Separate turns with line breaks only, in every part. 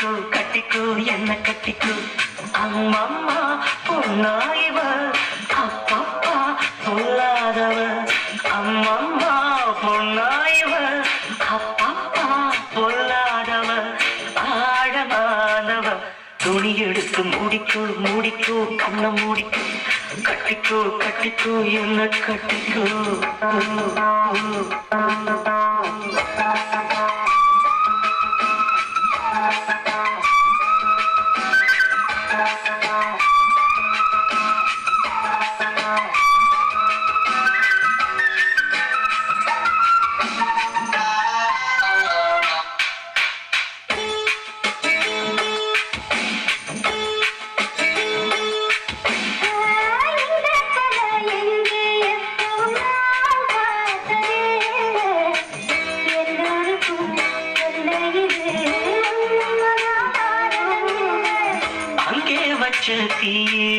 கட்டிக்கோ கட்டிக்கோ என்ன கட்டிக்கோ அம்மம்மா பொன்னாயிவ அப்பப்பா பொல்லாதவ அம்மம்மா பொன்னாயிவ அப்பப்பா பொல்லாதவ ஆழமானவ துணி எடுத்து மூடிக்கோ மூடிக்கோ கண்ண மூடிக்கோ கட்டிக்கோ கட்டிக்கோ என்ன கட்டிக்கோ தீ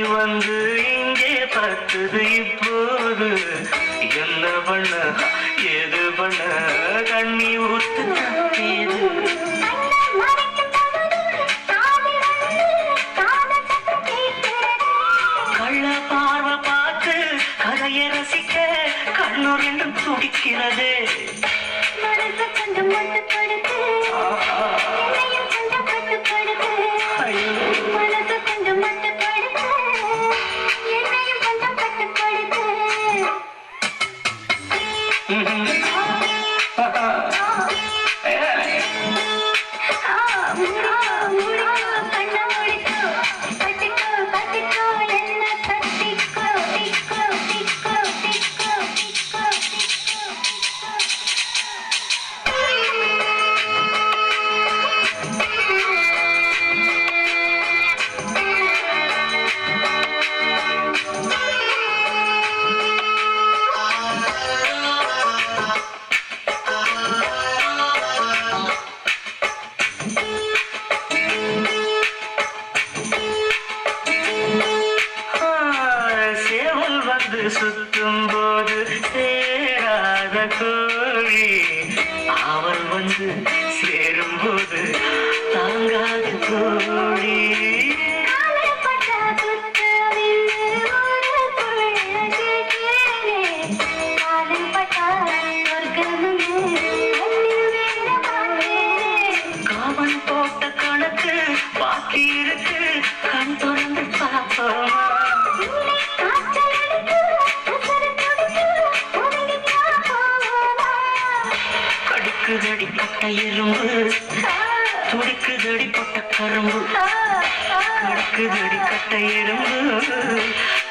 வந்து இங்கே பத்துது இப்போது என்ன பண்ண ஏது பண்ண கண்ணி ஊத்து தீது கள்ள பார்வை பார்த்து கதையை ரசிக்க கண்ணூர் என்றும் துடிக்கிறது சுத்தும் போது சேராத கோழி அவள் வந்து சேரும் போது தாங்காத கோழி காமன் போட்ட கணக்கு பாக்கி இருக்கு கண் திறந்து பார்ப்போம் துடிக்குதடி பட்ட எறும்பு துடிக்குதடி பட்ட கரும்பு கடுக்குதடி கட்ட எறும்பு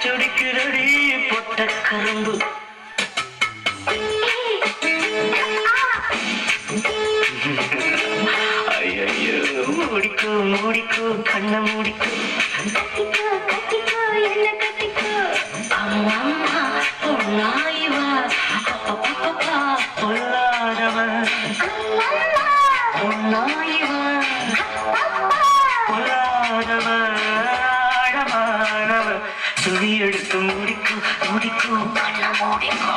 துடிக்குதடி பொட்ட கரும்பு ஐயோ மூடிக்கோ மூடிக்கோ கண்ண மூடிக்கோ அம்மா பொன்னாயிவா அப்பப்பா பொல்லாதவ பொன்னாயிவ பொல்லாதவ ஆழமானவ துணி எடுத்து முடிக்கோ முடிக்கோ கண்ண மூடிக்கோ